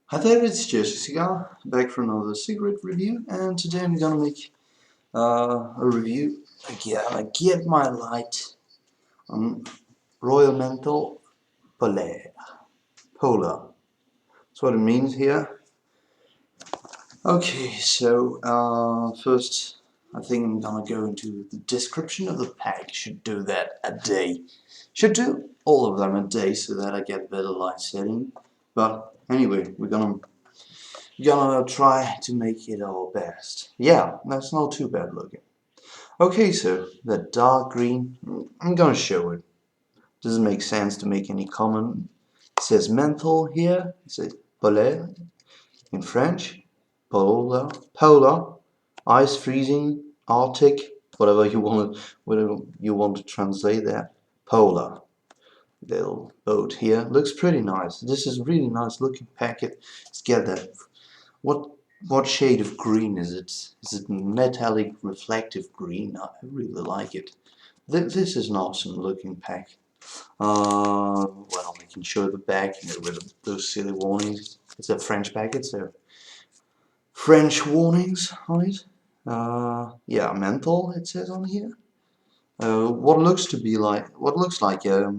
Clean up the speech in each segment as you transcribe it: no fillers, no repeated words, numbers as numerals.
Hi there, it's Jesse Cigar, back for another cigarette review, and today I'm gonna make a review again. I get my light on Royale Menthol Polaire. Polar. That's what it means here. Okay, so first I think I'm gonna go into the description of the pack. Should do that a day. Should do all of them a day so that I get better light setting. But anyway, we're gonna try to make it our best. Yeah, that's not too bad looking. Okay, so the dark green, I'm gonna show it. Doesn't make sense to make any comment. It says menthol here, it says polaire in French, polar, ice freezing, Arctic, whatever you want to translate that. Polar. Little boat here. Looks pretty nice. This is a really nice looking packet. Let's get that. What what shade of green is it? Is it metallic reflective green? I really like it. This is an awesome looking pack. Well, we can show the back, with those silly warnings. It's a French packet, so French warnings on it. Yeah, menthol it says on here. What looks like a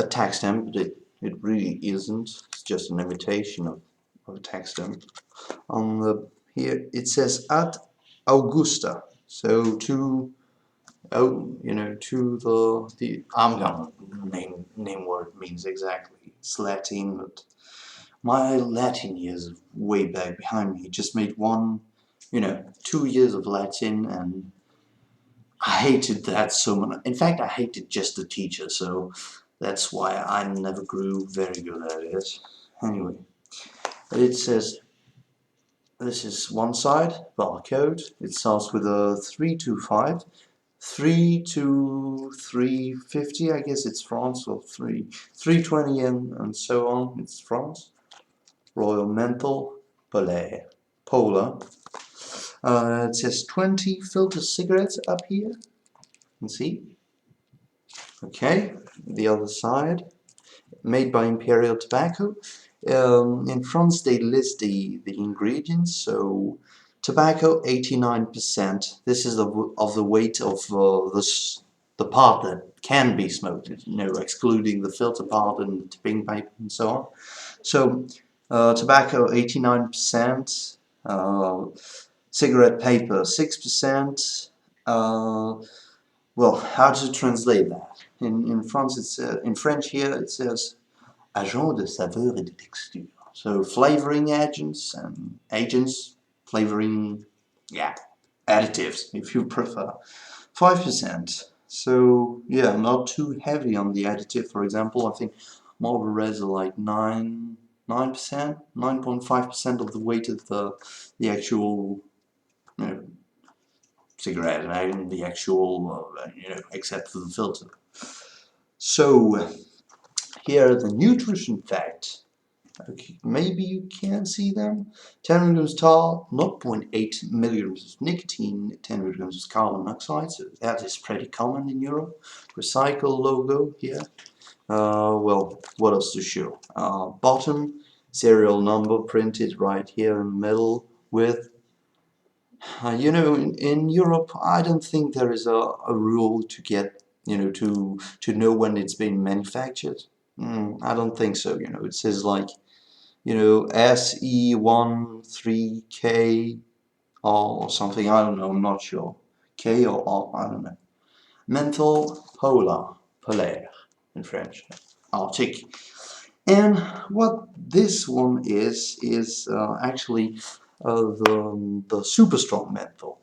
tax stamp, but it really isn't. It's just an imitation of a tax stamp. On the here it says at Augusta, so to to the I'm gonna name what it means exactly. It's Latin, but my Latin years are way back behind me. Just made 2 years of Latin, and I hated that so much. In fact, I hated just the teacher, so that's why I never grew very good at it. Anyway, it says this is one side, barcode. It starts with a 325, 3 to 350, I guess it's France, or 320 and so on, it's France. Royale Menthol, Polaire, Polar. It says 20 filter cigarettes up here. You can see. Okay, the other side. Made by Imperial Tobacco. In France they list the ingredients, so tobacco 89%. This is of the weight of the part that can be smoked, excluding the filter part and the tipping pipe and so on. So tobacco 89%, cigarette paper 6%. Well, how to translate that? In France, in French here it says agents de saveur et de texture. So flavoring agents, flavoring, yeah, additives if you prefer. 5%. So yeah, not too heavy on the additive. For example, I think Marlboro Reds are like 9%, 9.5% of the weight of the actual, cigarette, and the actual, except for the filter. So here are the nutrition facts. Okay, maybe you can see them. 10 milligrams tar, 0.8 milligrams of nicotine, 10 milligrams of carbon monoxide, so that is pretty common in Europe. Recycle logo here. Well, what else to show? Bottom, serial number printed right here in the middle with in Europe, I don't think there is a rule to get, to know when it's been manufactured. I don't think so. It says like, SE13K or something. I don't know. I'm not sure. K or R. I don't know. Menthol, Polaire in French. Arctic. And what this one is actually the super strong menthol.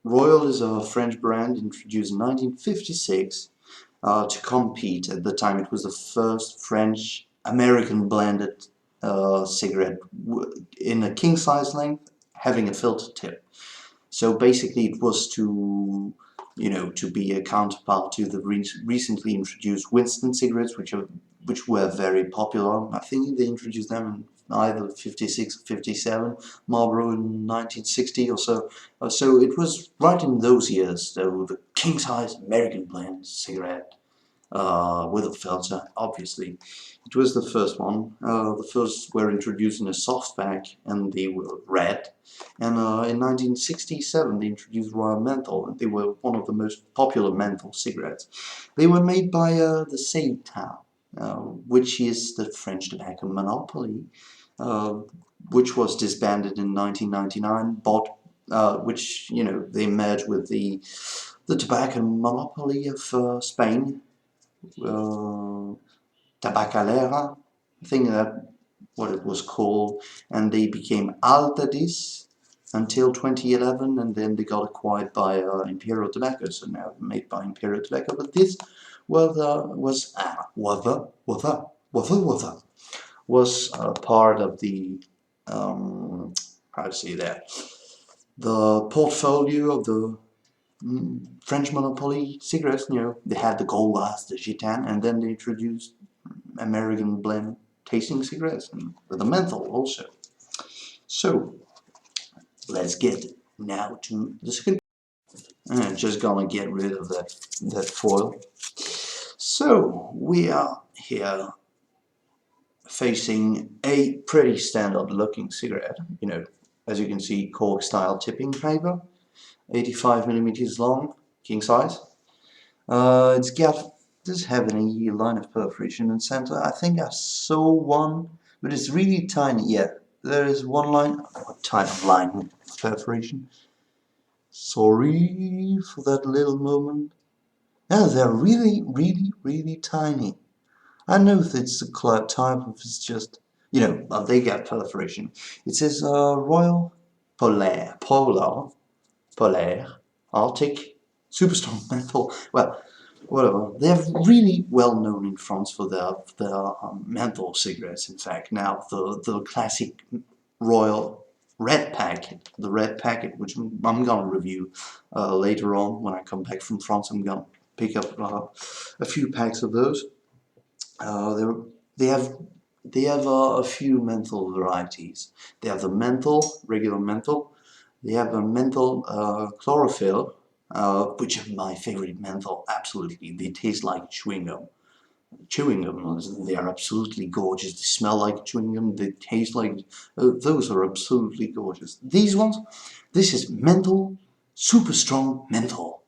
Royal is a French brand introduced in 1956 to compete. At the time, it was the first French American blended cigarette in a king size length, having a filter tip. So basically, it was to be a counterpart to the recently introduced Winston cigarettes, which were very popular. I think they introduced them in either 56 or 57, Marlboro in 1960 or so. So it was right in those years, though, the king-size American blend cigarette with a filter, obviously. It was the first one. The first were introduced in a soft pack and they were red. And in 1967 they introduced Royale Menthol and they were one of the most popular menthol cigarettes. They were made by the Satan, which is the French tobacco monopoly, uh, which was disbanded in 1999, which, you know, they merged with the tobacco monopoly of Spain, Tabacalera, I think that what it was called, and they became Altadis until 2011, and then they got acquired by Imperial Tobacco, so now made by Imperial Tobacco. But this was part of the how to say that, the portfolio of the French monopoly cigarettes. You know, they had the Gold Glass, the Gitan, and then they introduced American blend tasting cigarettes and with the menthol also. So let's get now to the second. I'm just gonna get rid of that foil. So we are here facing a pretty standard looking cigarette. You know, as you can see, cork style tipping paper, 85 millimeters long, king size. It's got this heavy line of perforation in center. I think I saw one, but it's really tiny. Yeah, there is one line. What type of line of perforation? Sorry for that little moment. Yeah, they're really tiny. I know that it's a type of, it's just, you know, they get perforation. It says Royal Polaire, Arctic, super strong menthol. Well, whatever. They're really well known in France for their menthol cigarettes. In fact, now the classic Royal red packet, the red packet, which I'm gonna review later on when I come back from France. I'm gonna pick up a few packs of those. They have a few menthol varieties. They have the menthol, regular menthol. They have a menthol chlorophyll, which is my favorite menthol. Absolutely, they taste like chewing gum. Chewing gum, they are absolutely gorgeous. They smell like chewing gum. They taste like those are absolutely gorgeous. These ones, this is menthol, super strong menthol,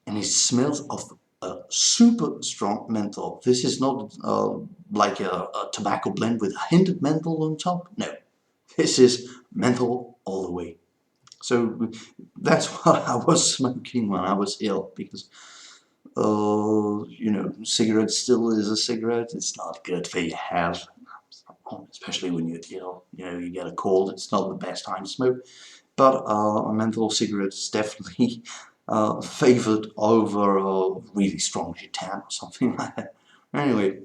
and it smells of a super strong menthol. This is not like a tobacco blend with a hint of menthol on top. No, this is menthol all the way. So that's what I was smoking when I was ill, because you know, cigarette still is a cigarette. It's not good for your health, especially when you're ill. You know, you get a cold. It's not the best time to smoke. But a menthol cigarette is definitely favored over a really strong Gitan or something like that. Anyway,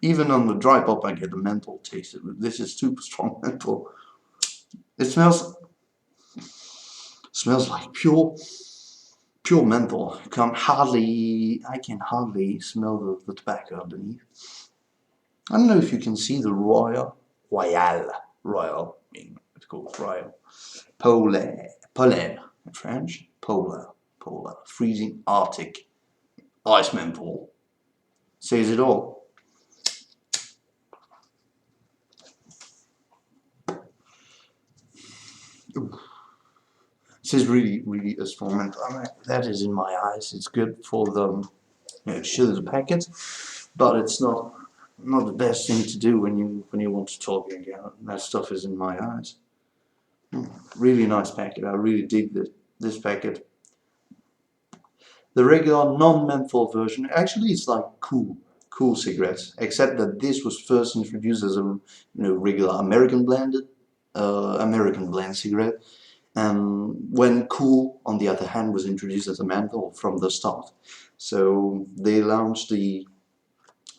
even on the dry pop I get the menthol taste. This is super strong menthol. It smells like pure menthol. I can hardly smell the tobacco underneath. I don't know if you can see the Royale, meaning it's called Royale, Polaire in French, Polar, freezing Arctic, ice menthol, says it all. This is really a strong menthol. I mean, that is in my eyes. It's good for the, you know, show the packet, but it's not the best thing to do when you want to talk again. That stuff is in my eyes. Really nice packet. I really dig this packet. The regular non-menthol version, actually it's like cool cigarettes, except that this was first introduced as a, you know, regular American blend cigarette, and when Cool, on the other hand, was introduced as a menthol from the start. So they launched the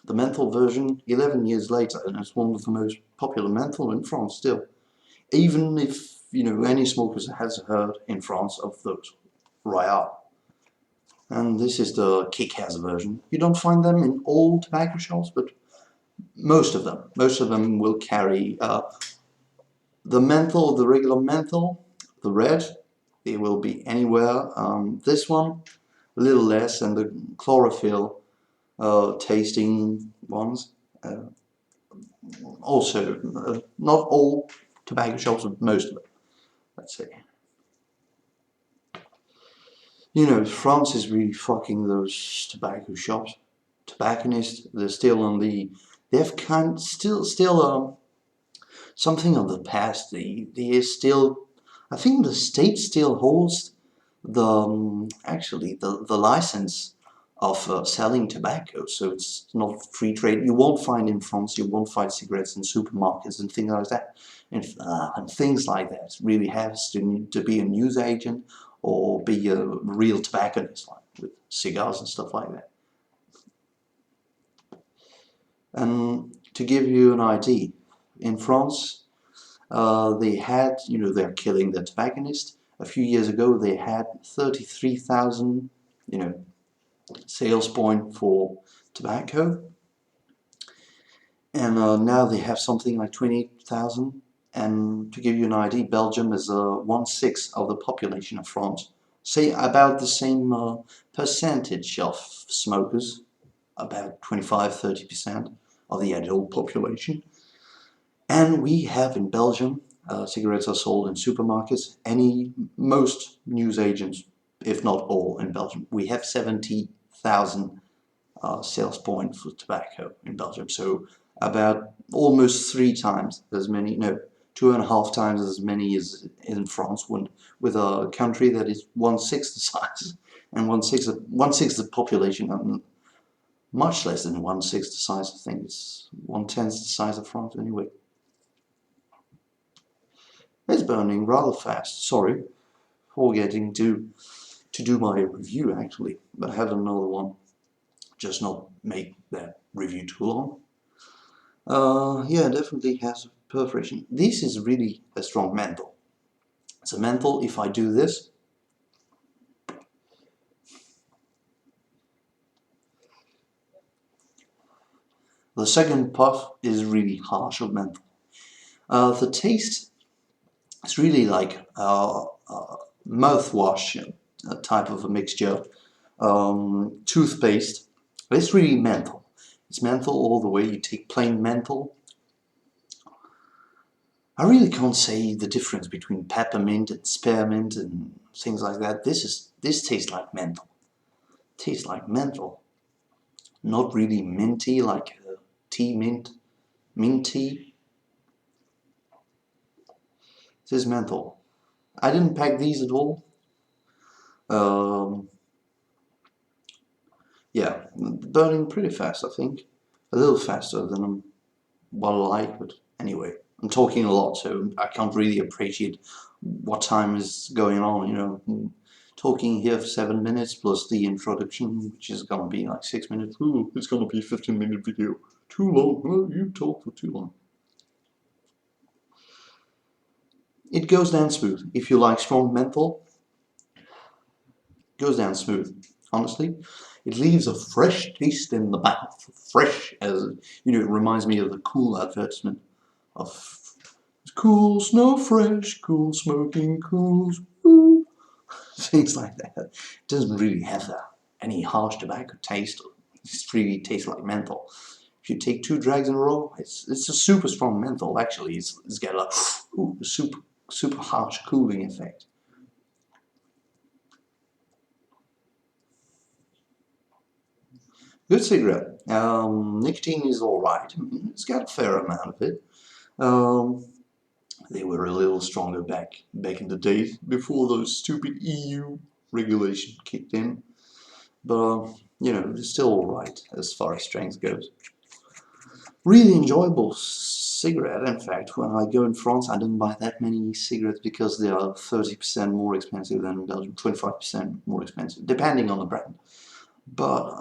menthol version 11 years later, and it's one of the most popular menthol in France still. Even if, you know, any smokers has heard in France of those Royale. And this is the kick-ass version. You don't find them in all tobacco shops, but most of them will carry the menthol, the regular menthol, the red. They will be anywhere. This one, a little less, and the chlorophyll tasting ones. Also, not all tobacco shops, but most of them, let's say. You know, France is really fucking those tobacco shops. Tobacconists, they're still on the, they have still something of the past. They still, I think the state still holds the actually the license of selling tobacco, so it's not free trade. You won't find in France, you won't find cigarettes in supermarkets and things like that, and things like that. It really has to be a newsagent or be a real tobacconist, like with cigars and stuff like that. And to give you an idea, in France, they had, you know, they're killing the tobacconist. A few years ago, they had 33,000, you know, sales point for tobacco, and now they have something like 28,000. And to give you an idea, Belgium is 1/6 of the population of France. Say about the same percentage of smokers, about 25–30% of the adult population. And we have in Belgium, cigarettes are sold in supermarkets. Most newsagents, if not all, in Belgium. We have 70,000 sales points for tobacco in Belgium. So about almost 3 times as many, no, 2.5 times as many as in France, with a country that is 1/6 the size and 1/6 the population, and much less than 1/6 the size. I think it's 1/10 the size of France anyway. It's burning rather fast. Sorry, forgetting to do my review actually, but I have another one. Just not make that review too long. Yeah, definitely has perforation. This is really a strong menthol. It's a menthol. If I do this, the second puff is really harsh of menthol. The taste is really like mouthwash type of a mixture, toothpaste. But it's really menthol. It's menthol all the way. You take plain menthol. I really can't say the difference between peppermint and spearmint and things like that. This tastes like menthol. Tastes like menthol. Not really minty like tea mint tea. This is menthol. I didn't pack these at all. Yeah, burning pretty fast, I think. A little faster than what I like, but anyway. I'm talking a lot, so I can't really appreciate what time is going on, you know. I'm talking here for 7 minutes plus the introduction, which is gonna be like 6 minutes. Ooh, it's gonna be a 15-minute video. Too long. Oh, you talk for too long. It goes down smooth. If you like strong menthol, it goes down smooth. Honestly, it leaves a fresh taste in the mouth. Fresh as, you know, it reminds me of the Cool advertisement of cool, snow fresh, cool smoking, cool, ooh. Things like that. It doesn't really have any harsh tobacco taste. It really tastes like menthol. If you take 2 drags in a row, it's a super strong menthol. Actually, it's got a super harsh cooling effect. Good cigarette. Nicotine is alright. It's got a fair amount of it. They were a little stronger back in the days before those stupid EU regulation kicked in. But you know, it's still alright as far as strength goes. Really enjoyable cigarette. In fact, when I go in France, I don't buy that many cigarettes because they are 30% more expensive than in Belgium, 25% more expensive, depending on the brand. But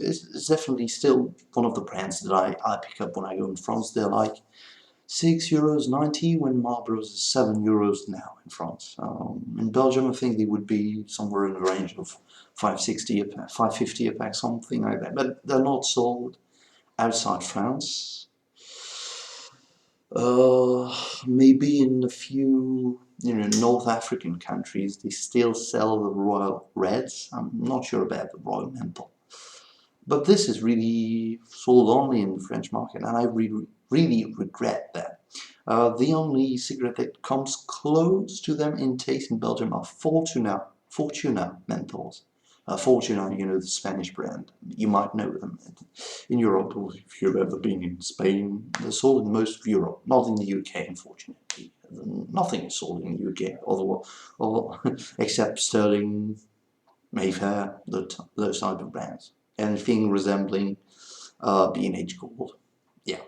it's definitely still one of the brands that I pick up when I go in France. They're like €6.90 when Marlboro's is €7 now in France. In Belgium, I think they would be somewhere in the range of 5.60 a pack, 5.50 a pack, something like that. But they're not sold outside France. Maybe in a few, North African countries, they still sell the Royal Reds. I'm not sure about the Royal Menthol. But this is really sold only in the French market, and I really regret that. The only cigarette that comes close to them in taste in Belgium are Fortuna menthols. Fortuna, the Spanish brand. You might know them in Europe, or if you've ever been in Spain. They're sold in most of Europe, not in the UK, unfortunately. Nothing is sold in the UK, except Sterling, Mayfair, those type of brands. Anything resembling B&H Gold. Yeah.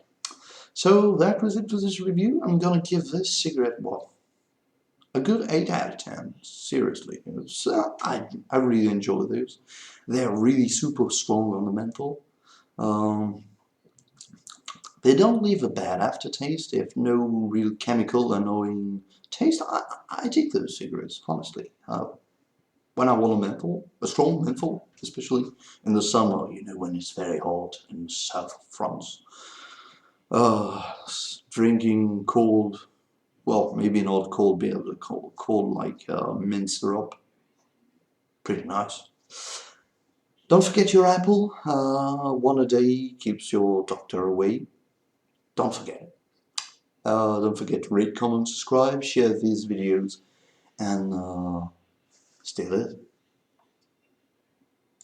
So that was it for this review. I'm gonna give this cigarette, what, a good 8 out of 10. Seriously, I really enjoy those. They're really super strong on the menthol. They don't leave a bad aftertaste. They have no real chemical annoying taste. I dig those cigarettes, honestly. When I want a strong menthol, especially in the summer, when it's very hot in the south of France. Drinking cold, well, maybe not cold beer, but cold like mint syrup. Pretty nice. Don't forget your apple. One a day keeps your doctor away. Don't forget. Don't forget to rate, comment, subscribe, share these videos, and stay lit.